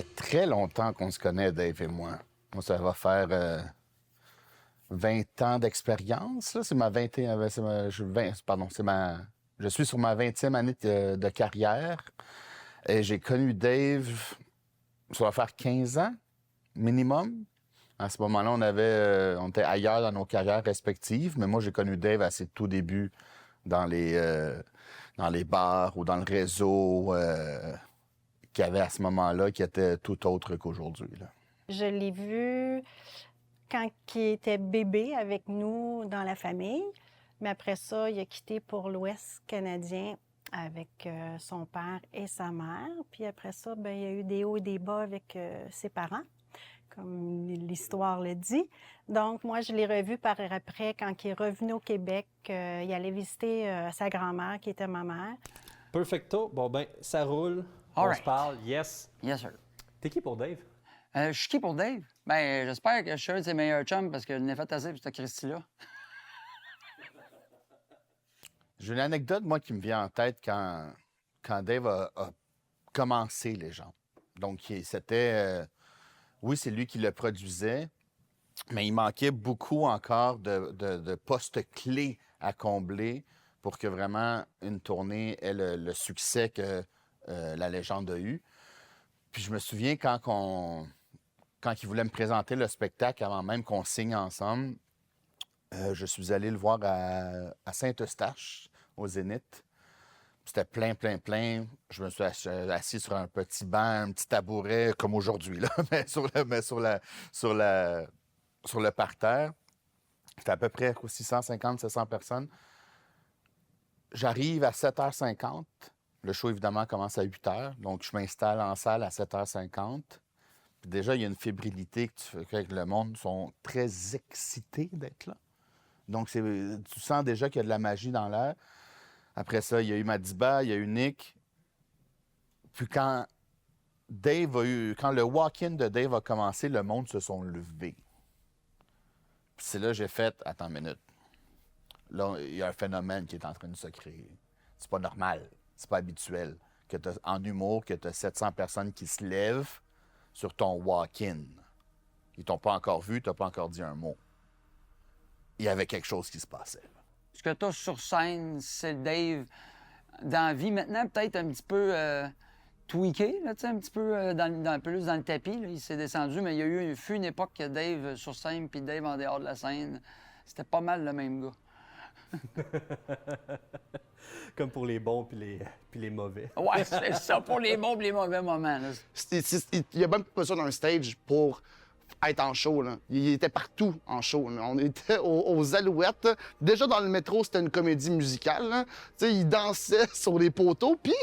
fait très longtemps qu'on se connaît, Dave et moi. Moi, ça va faire 20 ans d'expérience. Là. C'est ma 21... Je suis sur ma 20e année de carrière. Et j'ai connu Dave, ça va faire 15 ans minimum. À ce moment-là, on était ailleurs dans nos carrières respectives, mais moi, j'ai connu Dave à ses tout débuts dans les bars ou dans le réseau qu'il y avait à ce moment-là, qui était tout autre qu'aujourd'hui. Là. Je l'ai vu quand il était bébé avec nous dans la famille, mais après ça, il a quitté pour l'Ouest canadien avec son père et sa mère. Puis après ça, bien, il y a eu des hauts et des bas avec ses parents, comme l'histoire le dit. Donc, moi, je l'ai revu par après quand il est revenu au Québec. Il allait visiter sa grand-mère, qui était ma mère. Perfecto. Bon, ben, ça roule. All On right. se parle. Yes. Yes, sir. T'es qui pour Dave? Je suis qui pour Dave? Ben, j'espère que je suis un de ses meilleurs chums parce que je n'ai fait assez pour cette Christy-là. J'ai une anecdote, moi, qui me vient en tête quand Dave a commencé Légende. Donc, c'était... oui, c'est lui qui le produisait, mais il manquait beaucoup encore de postes clés à combler pour que vraiment une tournée ait le succès que la Légende a eu. Puis je me souviens quand il voulait me présenter le spectacle avant même qu'on signe ensemble, je suis allé le voir à Saint-Eustache, au Zénith. C'était plein. Je me suis assis sur un petit banc, un petit tabouret, comme aujourd'hui, là, mais sur le parterre. C'était à peu près 650-700 personnes. J'arrive à 7h50. Le show, évidemment, commence à 8h. Donc, je m'installe en salle à 7h50. Puis déjà, il y a une fébrilité que le monde sont très excités d'être là. Donc, tu sens déjà qu'il y a de la magie dans l'air. Après ça, il y a eu Madiba, il y a eu Nick. Puis quand le walk-in de Dave a commencé, le monde se sont levés. Puis c'est là que j'ai fait, attends une minute. Là, il y a un phénomène qui est en train de se créer. C'est pas normal, c'est pas habituel. En humour, que tu as 700 personnes qui se lèvent sur ton walk-in. Ils t'ont pas encore vu, tu n'as pas encore dit un mot. Il y avait quelque chose qui se passait. Ce que tu as sur scène, c'est le Dave dans la vie. Maintenant, peut-être un petit peu tweaké, là, un petit peu plus dans le tapis. Là. Il s'est descendu, mais il y a eu une époque que Dave sur scène puis Dave en dehors de la scène, c'était pas mal le même gars. Comme pour les bons puis les mauvais. Ouais, c'est ça, pour les bons et les mauvais moments. Là. Il y a même pas besoin d'un stage pour être en show. Là. Il était partout en show. Là. On était aux Alouettes. Déjà dans le métro, c'était une comédie musicale. Là. Il dansait sur les poteaux. Puis,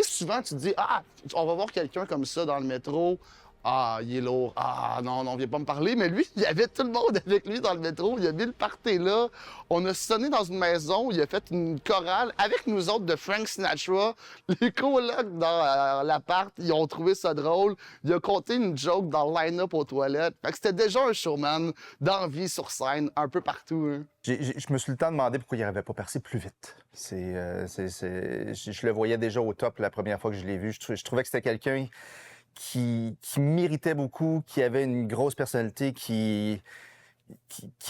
souvent, tu te dis, ah, on va voir quelqu'un comme ça dans le métro. Ah, il est lourd. Ah, non, viens pas me parler. Mais lui, il y avait tout le monde avec lui dans le métro. Il a mis le party là. On a sonné dans une maison. Il a fait une chorale avec nous autres de Frank Sinatra. Les colocs dans l'appart, ils ont trouvé ça drôle. Il a compté une joke dans le line-up aux toilettes. Fait que c'était déjà un showman d'envie sur scène, un peu partout. Hein. Je me suis le temps demandé pourquoi il n'avait pas percé plus vite. Je le voyais déjà au top la première fois que je l'ai vu. Je trouvais que c'était quelqu'un qui méritait beaucoup, qui avait une grosse personnalité, qui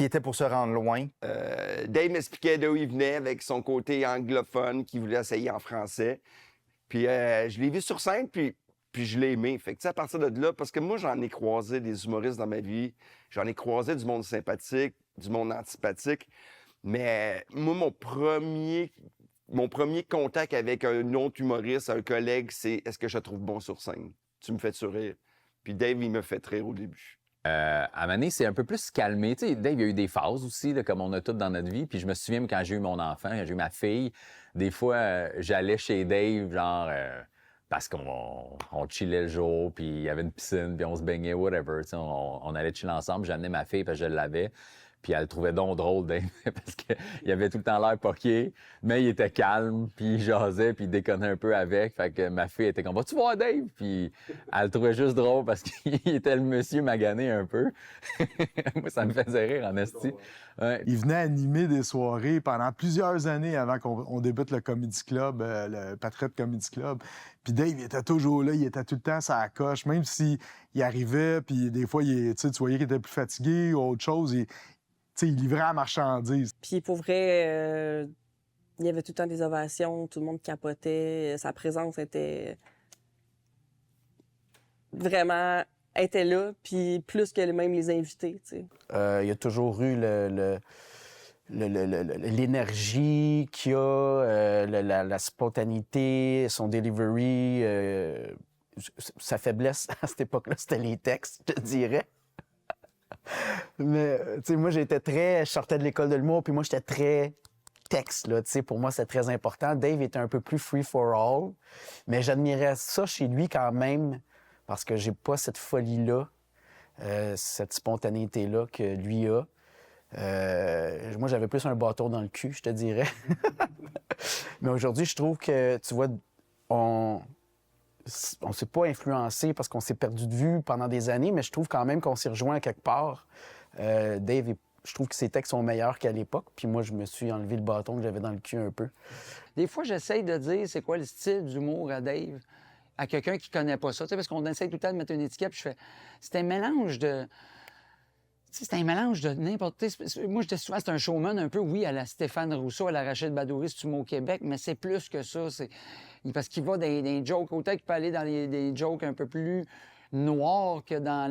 était pour se rendre loin. Dave m'expliquait d'où il venait avec son côté anglophone, qu'il voulait essayer en français. Puis je l'ai vu sur scène, puis je l'ai aimé. Fait que à partir de là, parce que moi, j'en ai croisé des humoristes dans ma vie. J'en ai croisé du monde sympathique, du monde antipathique. Mais moi, mon premier contact avec un autre humoriste, un collègue, c'est « Est-ce que je te trouve bon sur scène? » Tu me fais rire. Puis Dave, il me fait rire au début. À un moment donné, c'est un peu plus calmé. Tu sais, Dave, il y a eu des phases aussi, là, comme on a toutes dans notre vie. Puis je me souviens, quand j'ai eu mon enfant, quand j'ai eu ma fille, des fois, j'allais chez Dave, genre, parce qu'on chillait le jour, puis il y avait une piscine, puis on se baignait, whatever. Tu sais, on allait chiller ensemble. J'amenais ma fille, parce que je l'avais. Puis elle le trouvait donc drôle, Dave, parce qu'il avait tout le temps l'air poqué, mais il était calme, puis il jasait, puis il déconnait un peu avec. Fait que ma fille était comme « Vas-tu voir Dave? » Puis elle le trouvait juste drôle parce qu'il était le monsieur magané un peu. Moi, ça me faisait rire, en esti. Ouais. Il venait animer des soirées pendant plusieurs années avant qu'on débute le Comedy Club, le Patriote Comedy Club. Puis Dave, il était toujours là, il était tout le temps sur la coche, même s'il arrivait, puis des fois, tu voyais qu'il était plus fatigué ou autre chose. Il livrait à la marchandise. Puis pour vrai, il y avait tout le temps des ovations, tout le monde capotait. Sa présence était vraiment était là, puis plus que même les invités. Tu sais. Il y a toujours eu l'énergie qu'il y a, la spontanéité, son delivery. Sa faiblesse à cette époque-là, c'était les textes, je te dirais. Mais, tu sais, moi, je sortais de l'école de l'humour, puis moi, j'étais très texte, là, tu sais, pour moi, c'était très important. Dave était un peu plus free for all, mais j'admirais ça chez lui quand même, parce que j'ai pas cette folie-là, cette spontanéité-là que lui a. Moi, j'avais plus un bâton dans le cul, je te dirais. Mais aujourd'hui, je trouve que, tu vois, on s'est pas influencé parce qu'on s'est perdu de vue pendant des années, mais je trouve quand même qu'on s'est rejoint à quelque part. Dave, je trouve que ses textes sont meilleurs qu'à l'époque, puis moi, je me suis enlevé le bâton que j'avais dans le cul un peu. Des fois, j'essaye de dire c'est quoi le style d'humour à Dave, à quelqu'un qui connaît pas ça, tu sais, parce qu'on essaie tout le temps de mettre une étiquette, puis je fais... C'est un mélange de... C'est un mélange de n'importe... Moi, je dis souvent, c'est un showman un peu, oui, à la Stéphane Rousseau, à la Rachid Badouri, c'est humour au Québec, mais c'est plus que ça. Parce qu'il va dans des jokes, autant qu'il peut aller dans des jokes un peu plus noirs que dans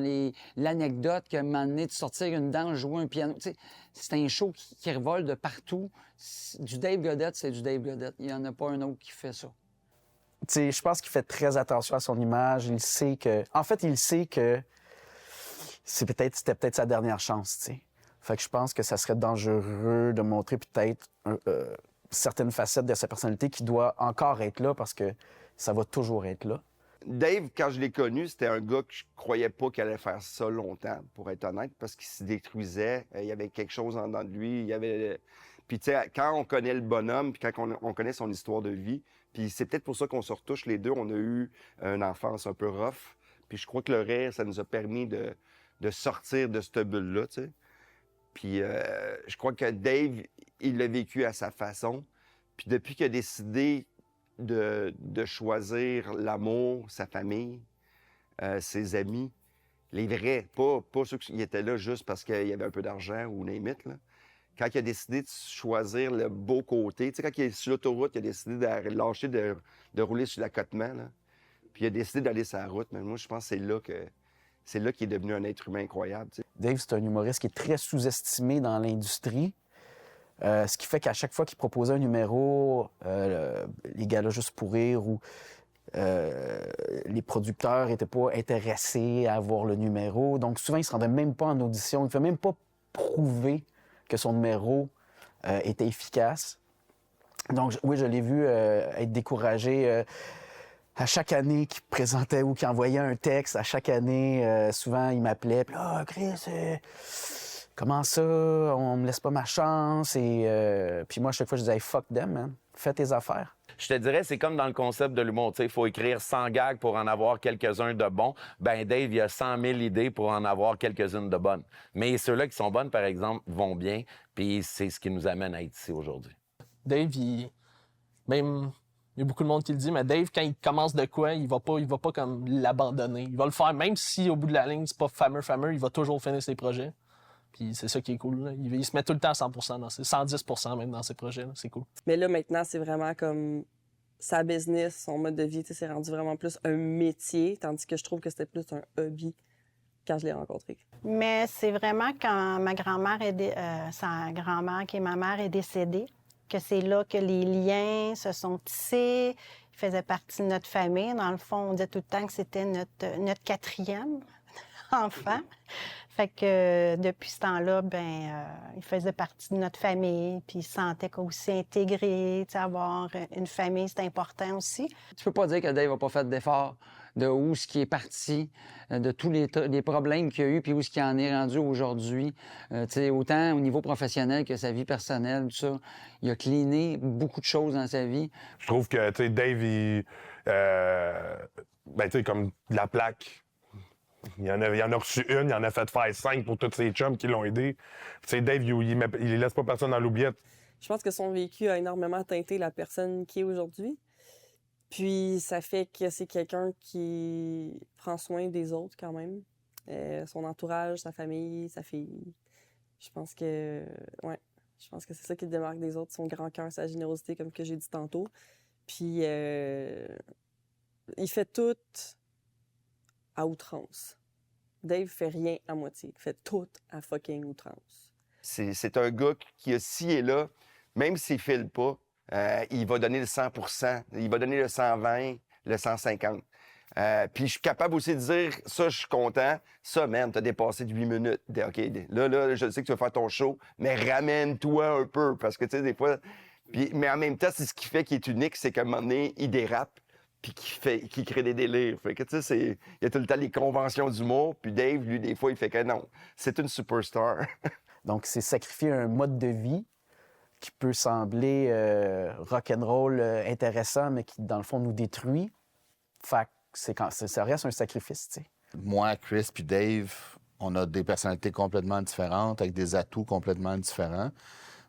l'anecdote, que m'amener de sortir une danse, jouer un piano. Tu sais, c'est un show qui revole de partout. Du Dave Godette, c'est du Dave Godette. Il n'y en a pas un autre qui fait ça. Tu sais, je pense qu'il fait très attention à son image. Il sait que... En fait, il sait que c'était peut-être sa dernière chance, tu sais. Fait que je pense que ça serait dangereux de montrer peut-être certaines facettes de sa personnalité qui doit encore être là parce que ça va toujours être là. Dave, quand je l'ai connu, c'était un gars que je croyais pas qu'il allait faire ça longtemps, pour être honnête, parce qu'il se détruisait. Il y avait quelque chose en dedans de lui. Il y avait... Puis, tu sais, quand on connaît le bonhomme, puis quand on connaît son histoire de vie, puis c'est peut-être pour ça qu'on se retouche les deux. On a eu une enfance un peu rough. Puis je crois que le rire, ça nous a permis de sortir de cette bulle-là, tu sais. Puis je crois que Dave, il l'a vécu à sa façon. Puis depuis qu'il a décidé de choisir l'amour, sa famille, ses amis, les vrais, pas ceux qui étaient là juste parce qu'il y avait un peu d'argent ou name-it, là. Quand il a décidé de choisir le beau côté, tu sais, quand il est sur l'autoroute, il a décidé de lâcher de rouler sur l'accotement, là. Puis il a décidé d'aller sur la route. Mais moi, je pense que c'est là qu'il est devenu un être humain incroyable. Tu sais. Dave, c'est un humoriste qui est très sous-estimé dans l'industrie. Ce qui fait qu'à chaque fois qu'il proposait un numéro, les galas juste pour rire ou les producteurs n'étaient pas intéressés à voir le numéro. Donc souvent, il ne se rendait même pas en audition. Il ne fait même pas prouver que son numéro était efficace. Donc oui, je l'ai vu être découragé. À chaque année qu'il présentait ou qu'il envoyait un texte, à chaque année, souvent, il m'appelait. Puis là, Chris, comment ça? On me laisse pas ma chance. Et puis moi, à chaque fois, je disais, hey, fuck them, man. Fais tes affaires. Je te dirais, c'est comme dans le concept de l'humour. Il faut écrire 100 gags pour en avoir quelques-uns de bons. Ben Dave, il y a 100 000 idées pour en avoir quelques-unes de bonnes. Mais ceux-là qui sont bonnes, par exemple, vont bien. Puis c'est ce qui nous amène à être ici aujourd'hui. Dave, même... Il y a beaucoup de monde qui le dit, mais Dave, quand il commence de quoi, il va pas comme l'abandonner. Il va le faire, même si au bout de la ligne, c'est pas fameux, il va toujours finir ses projets. Puis c'est ça qui est cool. Là. Il se met tout le temps à 100% dans 110% même dans ses projets. Là. C'est cool. Mais là, maintenant, c'est vraiment comme sa business, son mode de vie, c'est rendu vraiment plus un métier, tandis que je trouve que c'était plus un hobby quand je l'ai rencontré. Mais c'est vraiment quand ma grand-mère, sa grand-mère, qui est ma mère, est décédée, que c'est là que les liens se sont tissés. Il faisait partie de notre famille. Dans le fond, on disait tout le temps que c'était notre quatrième enfant. Fait que depuis ce temps-là, il faisait partie de notre famille. Puis il se sentait aussi intégré. Avoir une famille, c'est important aussi. Tu peux pas dire que Dave n'a pas fait d'efforts. de où ce qui est parti, de tous les problèmes qu'il y a eu, puis où ce qui en est rendu aujourd'hui. Tu sais, autant au niveau professionnel que sa vie personnelle, tout ça. Il a cleané beaucoup de choses dans sa vie. Je trouve que, tu sais, Dave, ben, tu sais, comme de la plaque. Il en a reçu une, il en a fait faire 5 pour tous ses chums qui l'ont aidé. Tu sais, Dave, il laisse pas personne dans l'oubliette. Je pense que son vécu a énormément teinté la personne qui est aujourd'hui. Puis ça fait que c'est quelqu'un qui prend soin des autres quand même. Son entourage, sa famille, sa fille. Je pense que c'est ça qui le démarque des autres, son grand cœur, sa générosité, comme que j'ai dit tantôt. Puis il fait tout à outrance. Dave fait rien à moitié. Il fait tout à fucking outrance. C'est un gars qui a ci et là, même s'il file pas, il va donner le 100 %, il va donner le 120, le 150. Puis je suis capable aussi de dire, ça, je suis content. Ça, man, t'as dépassé de 8 minutes. OK, là, je sais que tu vas faire ton show, mais ramène-toi un peu. Parce que, tu sais, des fois... mais en même temps, c'est ce qui fait qu'il est unique, c'est qu'à un moment donné, il dérape, puis qu'il crée des délires. Fait que, tu sais, il y a tout le temps les conventions d'humour, puis Dave, lui, des fois, il fait que non, c'est une superstar. Donc, c'est sacrifier un mode de vie qui peut sembler rock'n'roll intéressant, mais qui, dans le fond, nous détruit. Fait que ça reste un sacrifice, tu sais. Moi, Chris puis Dave, on a des personnalités complètement différentes, avec des atouts complètement différents,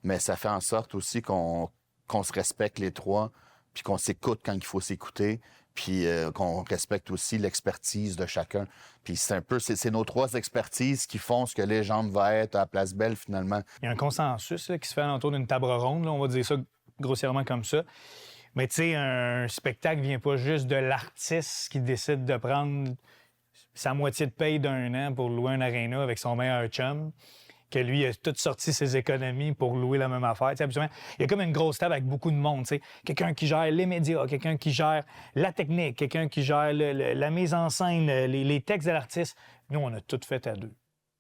mais ça fait en sorte aussi qu'on se respecte les trois, puis qu'on s'écoute quand il faut s'écouter, puis qu'on respecte aussi l'expertise de chacun. Puis c'est nos trois expertises qui font ce que Légende va être à Place Belle, finalement. Il y a un consensus là, qui se fait autour d'une table ronde, là, on va dire ça grossièrement comme ça. Mais tu sais, un spectacle vient pas juste de l'artiste qui décide de prendre sa moitié de paye d'un an pour louer un aréna avec son meilleur chum, que lui a tout sorti ses économies pour louer la même affaire. T'sais, habituellement, il y a comme une grosse table avec beaucoup de monde. T'sais. Quelqu'un qui gère les médias, quelqu'un qui gère la technique, quelqu'un qui gère la mise en scène, les textes de l'artiste. Nous, on a tout fait à deux.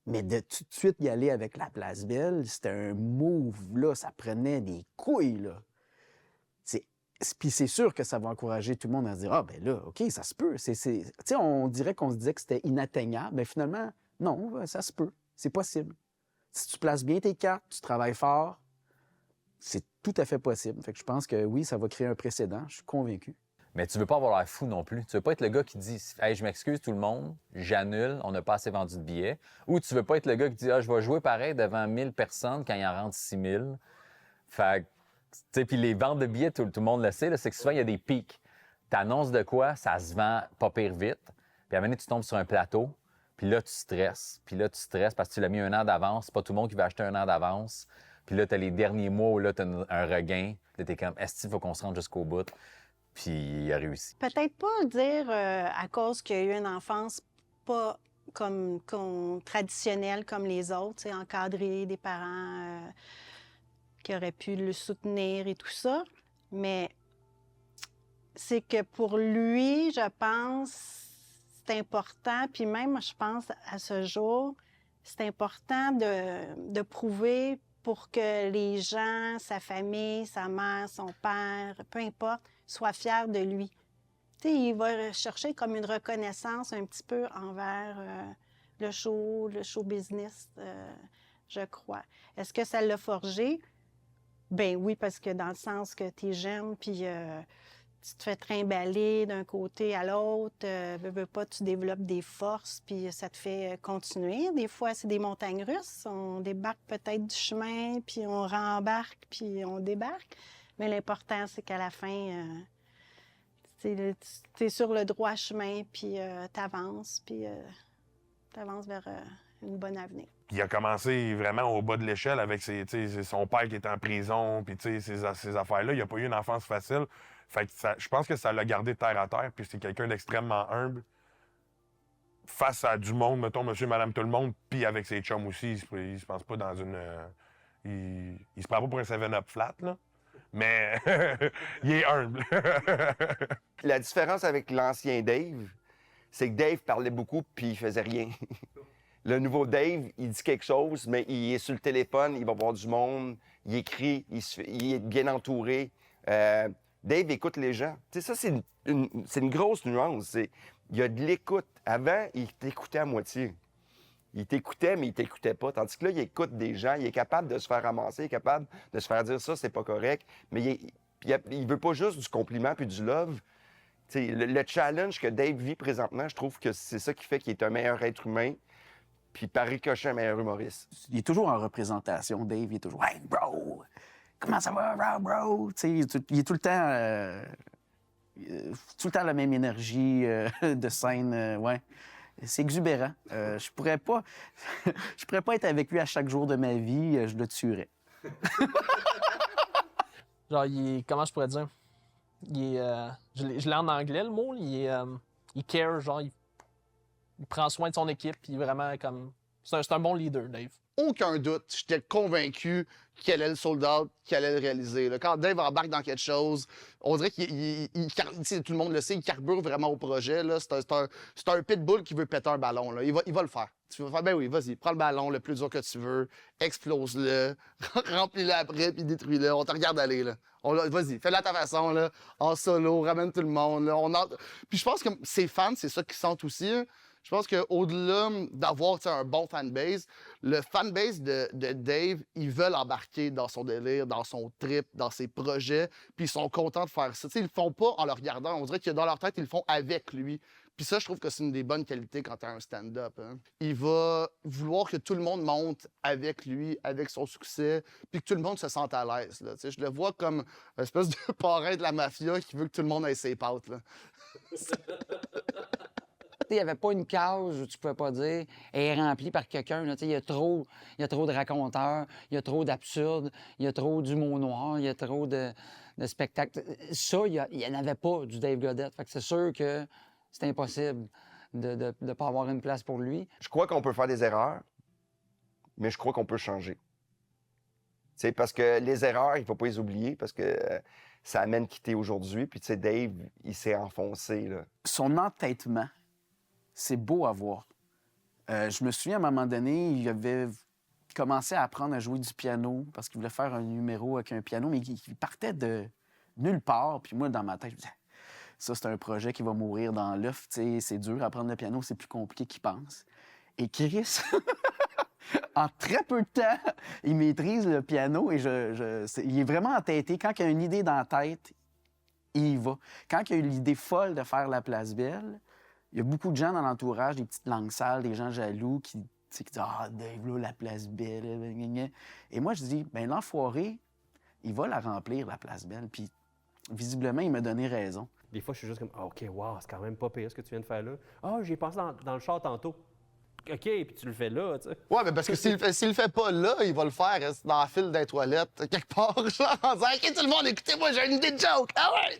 Mais de tout de suite y aller avec la Place Belle, c'était un move, là, ça prenait des couilles, là. Puis c'est sûr que ça va encourager tout le monde à se dire « Ah, ben là, OK, ça se peut. » Tu sais, on dirait qu'on se disait que c'était inatteignable. Mais finalement, non, ça se peut. C'est possible. Si tu places bien tes cartes, tu travailles fort, c'est tout à fait possible. Fait que je pense que oui, ça va créer un précédent. Je suis convaincu. Mais tu veux pas avoir l'air fou non plus. Tu veux pas être le gars qui dit « Hey, je m'excuse tout le monde, j'annule, on n'a pas assez vendu de billets. » Ou tu veux pas être le gars qui dit « Ah, je vais jouer pareil devant 1000 personnes quand il en rentre 6000. » Fait que puis les ventes de billets, tout le monde le sait, c'est que souvent, il y a des pics. Tu annonces de quoi, ça se vend pas pire vite. Puis à un moment donné, tu tombes sur un plateau, puis là, tu stresses. Puis là, tu stresses parce que tu l'as mis 1 an d'avance. C'est pas tout le monde qui va acheter 1 an d'avance. Puis là, tu as les derniers mois où là, tu as un regain. Là, tu es comme, est-ce qu'il faut qu'on se rende jusqu'au bout? Puis il a réussi. Peut-être pas dire à cause qu'il y a eu une enfance pas comme traditionnelle comme les autres, encadrée des parents... qui aurait pu le soutenir et tout ça. Mais c'est que pour lui, je pense, c'est important, puis même, je pense, à ce jour, c'est important de prouver pour que les gens, sa famille, sa mère, son père, peu importe, soient fiers de lui. Tu sais, il va chercher comme une reconnaissance un petit peu envers le show business, je crois. Est-ce que ça l'a forgé? Ben oui, parce que dans le sens que tu es jeune, puis tu te fais trimballer d'un côté à l'autre, veux pas, tu développes des forces, puis ça te fait continuer. Des fois, c'est des montagnes russes. On débarque peut-être du chemin, puis on rembarque, puis on débarque. Mais l'important, c'est qu'à la fin, tu es sur le droit chemin, puis tu avances vers une bonne avenir. Il a commencé vraiment au bas de l'échelle avec son père qui était en prison, puis ces affaires-là. Il n'a pas eu une enfance facile. Fait que je pense que ça l'a gardé terre à terre, puis c'est quelqu'un d'extrêmement humble. Face à du monde, mettons, monsieur, madame, tout le monde, puis avec ses chums aussi, il se pense pas dans une... il se prend pas pour un 7-up flat, là. Mais il est humble. La différence avec l'ancien Dave, c'est que Dave parlait beaucoup, puis il faisait rien. Le nouveau Dave, il dit quelque chose, mais il est sur le téléphone, il va voir du monde, il écrit, il est bien entouré. Dave écoute les gens. Tu sais, ça, c'est une grosse nuance. Il y a de l'écoute. Avant, il t'écoutait à moitié. Il t'écoutait, mais il t'écoutait pas. Tandis que là, il écoute des gens, il est capable de se faire ramasser, il est capable de se faire dire ça, c'est pas correct. Mais il veut pas juste du compliment puis du love. Le challenge que Dave vit présentement, je trouve que c'est ça qui fait qu'il est un meilleur être humain, puis par ricochet, un meilleur humoriste. Il est toujours en représentation, Dave. Il est toujours « Hey, bro! Comment ça va, bro? » Il est tout le temps la même énergie de scène, ouais. C'est exubérant. Je pourrais pas être avec lui à chaque jour de ma vie, je le tuerais. Genre, comment je pourrais dire? Je l'ai en anglais, le mot. Il care, genre, il prend soin de son équipe, puis vraiment comme... C'est un bon leader, Dave. Aucun doute, j'étais convaincu qu'elle allait le sold-out, qu'elle allait le réaliser. Là, quand Dave embarque dans quelque chose, on dirait qu'il tout le monde le sait, il carbure vraiment au projet. C'est un pitbull qui veut péter un ballon. Là. Il va le faire. Tu vas faire, ben oui, vas-y, prends le ballon le plus dur que tu veux, explose-le, remplis-le après, puis détruis-le. On te regarde aller. Là. Vas-y, fais-le à ta façon, là, en solo, ramène tout le monde. Là, Puis je pense que ses fans, c'est ça qu'ils sentent aussi. Hein. Je pense qu'au-delà d'avoir un bon fanbase, le fanbase de Dave, ils veulent embarquer dans son délire, dans son trip, dans ses projets, puis ils sont contents de faire ça. T'sais, ils le font pas en le regardant, on dirait que dans leur tête, ils le font avec lui. Puis ça, je trouve que c'est une des bonnes qualités quand tu as un stand-up. Hein. Il va vouloir que tout le monde monte avec lui, avec son succès, puis que tout le monde se sente à l'aise. Là. Je le vois comme une espèce de parrain de la mafia qui veut que tout le monde ait ses pattes. Là. Il n'y avait pas une case où tu pouvais pas dire elle est remplie par quelqu'un. Il y a trop de raconteurs, il y a trop d'absurdes, il y a trop d'humour noir, il y a trop de spectacles. Ça, il n'y en avait pas du Dave Godette. Fait que c'est sûr que c'est impossible de ne pas avoir une place pour lui. Je crois qu'on peut faire des erreurs, mais je crois qu'on peut changer. T'sais, parce que les erreurs, il ne faut pas les oublier parce que ça amène quitter aujourd'hui. Puis Dave, il s'est enfoncé. Là. Son entêtement, c'est beau à voir. Je me souviens, à un moment donné, il avait commencé à apprendre à jouer du piano parce qu'il voulait faire un numéro avec un piano, mais il partait de nulle part. Puis moi, dans ma tête, je me disais, ça, c'est un projet qui va mourir dans l'œuf. C'est dur, apprendre le piano, c'est plus compliqué qu'il pense. Et Chris, en très peu de temps, il maîtrise le piano et il est vraiment entêté. Quand il a une idée dans la tête, il y va. Quand il a eu l'idée folle de faire la Place Belle, il y a beaucoup de gens dans l'entourage, des petites langues sales, des gens jaloux qui disent « Ah, Dave, là, la Place Belle. » Et moi, je dis « Ben l'enfoiré, il va la remplir, la Place Belle. » Puis visiblement, il m'a donné raison. Des fois, je suis juste comme ah, OK, wow, c'est quand même pas pire ce que tu viens de faire là. Ah, j'y ai pensé dans le char tantôt. OK, puis tu le fais là, tu sais. Ouais, mais parce que s'il le fait pas là, il va le faire dans la file des toilettes, quelque part, genre en disant « OK, tout le monde, écoutez-moi, j'ai une idée de joke. Ah ouais! »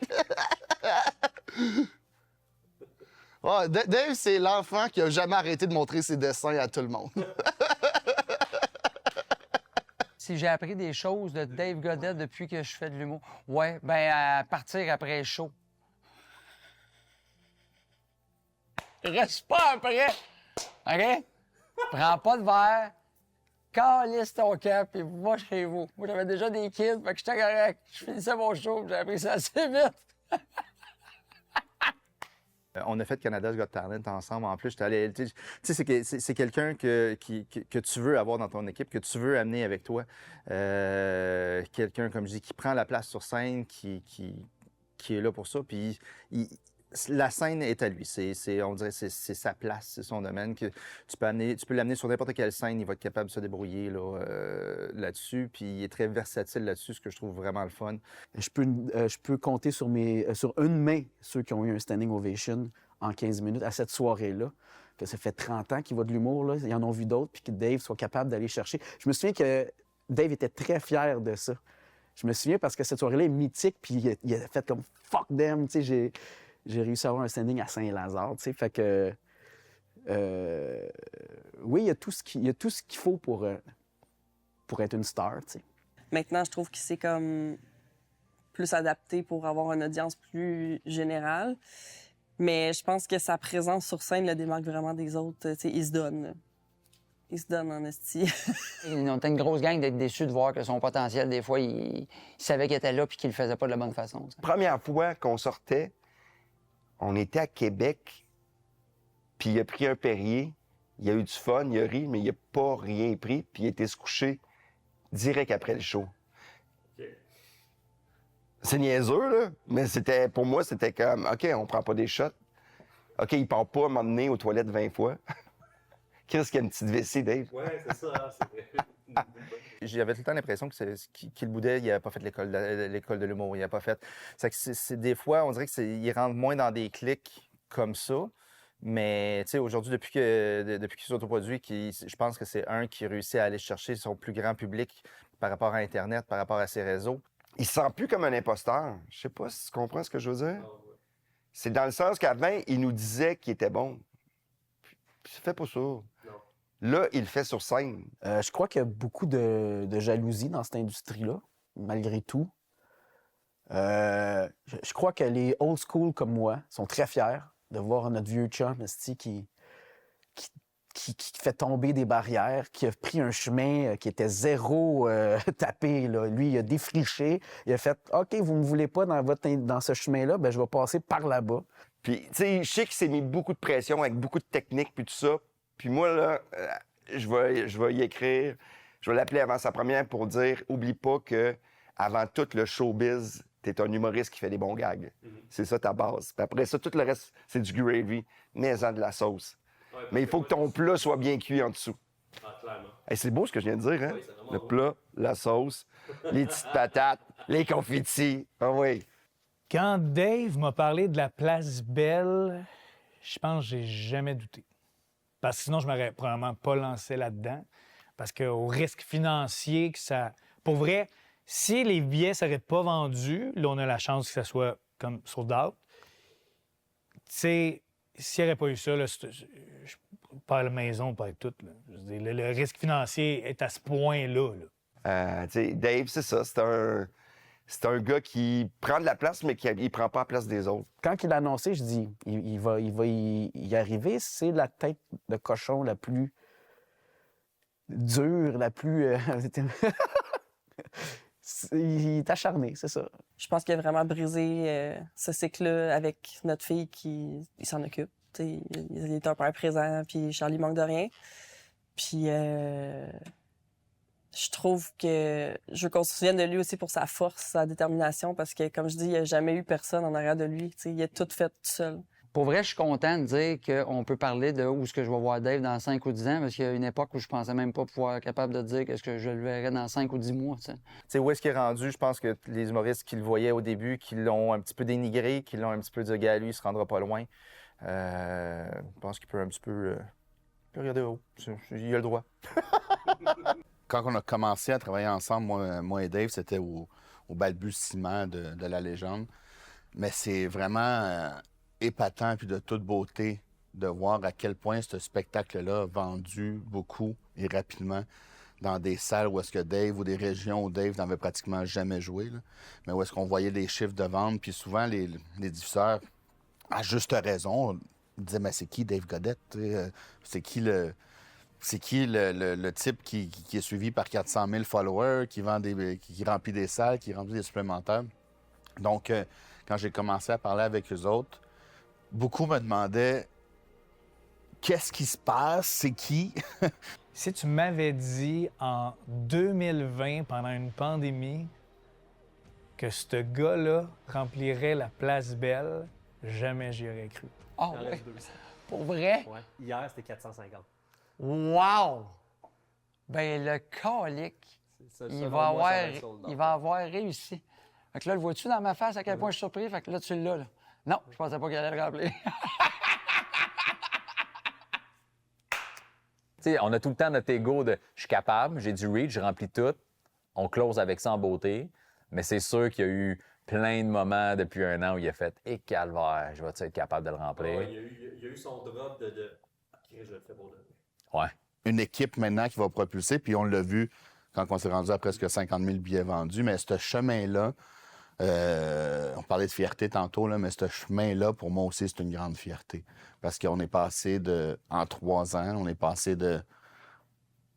Ouais, Dave, c'est l'enfant qui a jamais arrêté de montrer ses dessins à tout le monde. Si j'ai appris des choses de Dave Godette depuis que je fais de l'humour, ouais, ben à partir après le show. Reste pas après, OK? Prends pas de verre, calisse ton camp, puis va chez vous. Moi, j'avais déjà des kids, fait que j'étais correct. Je finissais mon show, j'ai appris ça assez vite. On a fait Canada's Got Talent ensemble. En plus, j'étais allé. Tu sais, c'est quelqu'un que tu veux avoir dans ton équipe, que tu veux amener avec toi. Quelqu'un, comme je dis, qui prend la place sur scène, qui est là pour ça. Puis la scène est à lui. On dirait que c'est sa place, c'est son domaine. Que tu peux l'amener sur n'importe quelle scène, il va être capable de se débrouiller là-dessus. Puis il est très versatile là-dessus, ce que je trouve vraiment le fun. Je peux compter sur une main ceux qui ont eu un standing ovation en 15 minutes à cette soirée-là. Que ça fait 30 ans qu'il va de l'humour, là. Ils en ont vu d'autres, puis que Dave soit capable d'aller chercher. Je me souviens que Dave était très fier de ça. Je me souviens parce que cette soirée-là est mythique, puis il a fait comme « fuck them », tu sais, j'ai réussi à avoir un standing à Saint-Lazare, tu sais, fait que... oui, il y a tout ce qu'il faut pour être une star, tu sais. Maintenant, je trouve qu'il s'est comme plus adapté pour avoir une audience plus générale. Mais je pense que sa présence sur scène le démarque vraiment des autres. Tu sais, il se donne. Là. Il se donne en esti. On était une grosse gang d'être déçus de voir que son potentiel, des fois, il savait qu'il était là puis qu'il le faisait pas de la bonne façon. T'sais. Première fois qu'on sortait, on était à Québec, puis il a pris un Perrier. Il a eu du fun, il a ri, mais il n'a pas rien pris, puis il a été se coucher direct après le show. C'est niaiseux, là, mais pour moi, c'était comme, OK, on prend pas des shots. OK, il part pas m'emmener aux toilettes 20 fois. Qu'est-ce qu'il y a une petite vessie, Dave? Oui, c'est ça. J'avais tout le temps l'impression qu'il boudait, il n'avait pas fait l'école de l'humour, il n'a pas fait... Des fois, on dirait qu'il rentre moins dans des clics comme ça. Mais aujourd'hui, depuis qu'il s'autoproduit, je pense que c'est un qui réussit à aller chercher son plus grand public par rapport à Internet, par rapport à ses réseaux. Il se sent plus comme un imposteur. Je sais pas si tu comprends ce que je veux dire. C'est dans le sens qu'avant, il nous disait qu'il était bon. Puis il fait pas ça. Non. Là, il le fait sur scène. Je crois qu'il y a beaucoup de jalousie dans cette industrie-là, malgré tout. Je crois que les old school comme moi sont très fiers de voir notre vieux chum qui fait tomber des barrières, qui a pris un chemin qui était zéro tapé. Là. Lui, il a défriché. Il a fait « OK, vous ne me voulez pas dans ce chemin-là, ben je vais passer par là-bas. » Puis, tu sais, je sais qu'il s'est mis beaucoup de pression avec beaucoup de techniques puis tout ça. Puis moi, là, je vais y écrire. Je vais l'appeler avant sa première pour dire « Oublie pas que avant tout le showbiz, t'es un humoriste qui fait des bons gags. C'est ça ta base. Puis après ça, tout le reste, c'est du gravy, mets-en de la sauce. Ouais, mais il faut que ton plat soit bien cuit en dessous. Ah, clairement. Hey, c'est beau ce que je viens de dire, hein? Oui, le plat, la sauce, les petites patates, les confettis. Ah oui. Quand Dave m'a parlé de la Place Belle, je pense que j'ai jamais douté. Parce que sinon, je m'aurais probablement pas lancé là-dedans. Parce qu'au risque financier que ça... Pour vrai, si les billets ne seraient pas vendus, là, on a la chance que ça soit comme sold out. Tu sais, s'il n'y aurait pas eu ça, là, je perds la maison, pas tout. Là. Je veux dire, le risque financier est à ce point-là. Tu sais, Dave, c'est ça. C'est un gars qui prend de la place, mais qui ne prend pas la place des autres. Quand il a annoncé, je dis, il va y arriver. C'est la tête de cochon la plus dure, la plus... Il est acharné, c'est ça. Je pense qu'il a vraiment brisé ce cycle-là avec notre fille qui s'en occupe. T'sais, il est un père présent, puis Charlie manque de rien. Puis je trouve que je veux qu'on se souvienne de lui aussi pour sa force, sa détermination, parce que, comme je dis, il n'y a jamais eu personne en arrière de lui. T'sais, il a tout fait tout seul. Pour vrai, je suis content de dire qu'on peut parler de où est-ce que je vais voir Dave dans 5 ou 10 ans, parce qu'il y a une époque où je pensais même pas pouvoir être capable de dire qu'est-ce que je le verrais dans 5 ou 10 mois. Tu sais, où est-ce qu'il est rendu? Je pense que les humoristes qui le voyaient au début, qui l'ont un petit peu dénigré, qui l'ont un petit peu dit, gars, lui, il se rendra pas loin. Je pense qu'il peut un petit peu regarder haut. Il a le droit. Quand on a commencé à travailler ensemble, moi et Dave, c'était au balbutiement de la légende. Mais c'est vraiment épatant puis de toute beauté de voir à quel point ce spectacle-là a vendu beaucoup et rapidement dans des salles où est-ce que Dave ou des régions où Dave n'avait pratiquement jamais joué, là. Mais où est-ce qu'on voyait les chiffres de vente. Puis souvent, les diffuseurs, à juste raison, disaient « Mais c'est qui Dave Godette? C'est qui le type qui est suivi par 400 000 followers, qui remplit des salles, qui remplit des supplémentaires? » Donc, quand j'ai commencé à parler avec eux autres, beaucoup me demandaient « Qu'est-ce qui se passe? C'est qui? » Si tu m'avais dit en 2020, pendant une pandémie, que ce gars-là remplirait la Place Belle, jamais j'y aurais cru. Ah ouais? Pour vrai? Ouais. Hier, c'était 450. Wow! Ben le calique, il va avoir réussi. Fait que là, le vois-tu dans ma face à quel point je suis surpris? Fait que là, tu l'as, là. Non, je pensais pas qu'il allait le remplir. T'sais, on a tout le temps notre ego de « je suis capable, j'ai du reach, je remplis tout ». On close avec ça en beauté. Mais c'est sûr qu'il y a eu plein de moments depuis un an où il a fait « Et calvaire, je vais-tu être capable de le remplir? Il y a eu son drop de « je le fais pour donner ». Ouais. Une équipe maintenant qui va propulser, puis on l'a vu quand on s'est rendu à presque 50 000 billets vendus. Mais ce chemin-là, on parlait de fierté tantôt, là, mais ce chemin-là, pour moi aussi, c'est une grande fierté. Parce qu'on est passé en 3 ans, on est passé de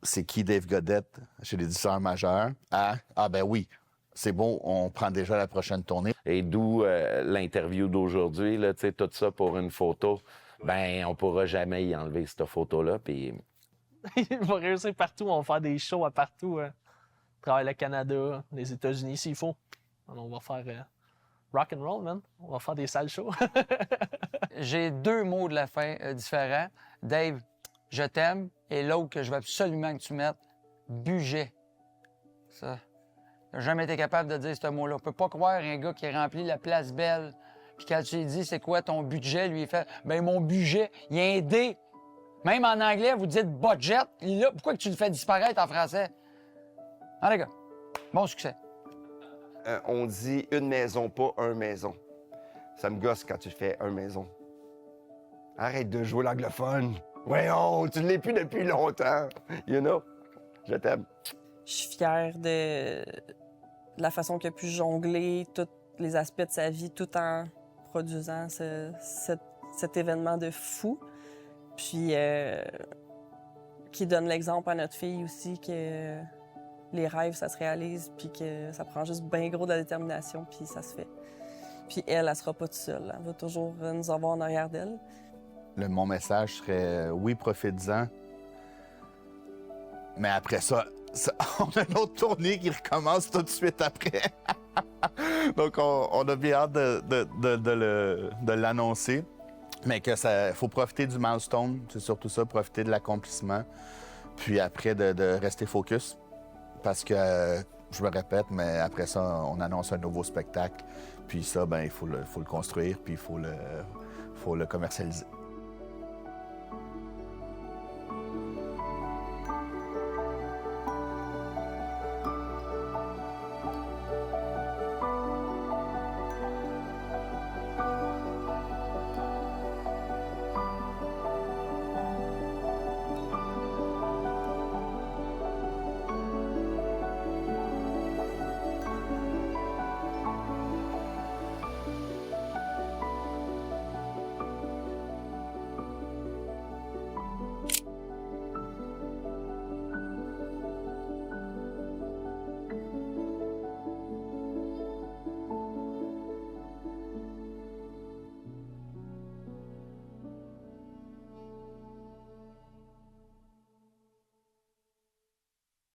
c'est qui Dave Godette chez les diffuseurs majeurs à ah ben oui, c'est bon, on prend déjà la prochaine tournée. Et d'où l'interview d'aujourd'hui, là, tout ça pour une photo. ben on pourra jamais y enlever cette photo-là. Puis Il va réussir partout. On va faire des shows à partout. À travers le Canada, les États-Unis, s'il faut. Alors, on va faire rock and roll, man. On va faire des salles shows. J'ai 2 mots de la fin différents. Dave, je t'aime. Et l'autre que je veux absolument que tu mettes, budget. Ça. J'ai jamais été capable de dire ce mot-là. On peut pas croire un gars qui remplit la place Belle. Puis quand tu lui dis c'est quoi ton budget, lui il fait ben mon budget, il y a un D. Même en anglais, vous dites budget. Là, pourquoi que tu le fais disparaître en français? Ah les gars, bon succès. On dit une maison, pas un maison. Ça me gosse quand tu fais un maison. Arrête de jouer l'anglophone. Voyons, tu ne l'es plus depuis longtemps. You know? Je t'aime. Je suis fière de la façon qu'il a pu jongler tous les aspects de sa vie tout en produisant cet événement de fou. Puis qui donne l'exemple à notre fille aussi que les rêves, ça se réalise, puis que ça prend juste bien gros de la détermination, puis ça se fait. Puis elle sera pas toute seule. Elle va toujours nous avoir en arrière d'elle. Mon message serait oui, profites-en. Mais après ça, on a une autre tournée qui recommence tout de suite après. Donc, on a bien hâte de l'annoncer. Mais que ça faut profiter du milestone, c'est surtout ça, profiter de l'accomplissement. Puis après, de rester focus. Parce que, je me répète, mais après ça, on annonce un nouveau spectacle. Puis ça, ben il faut le construire, puis il faut le commercialiser.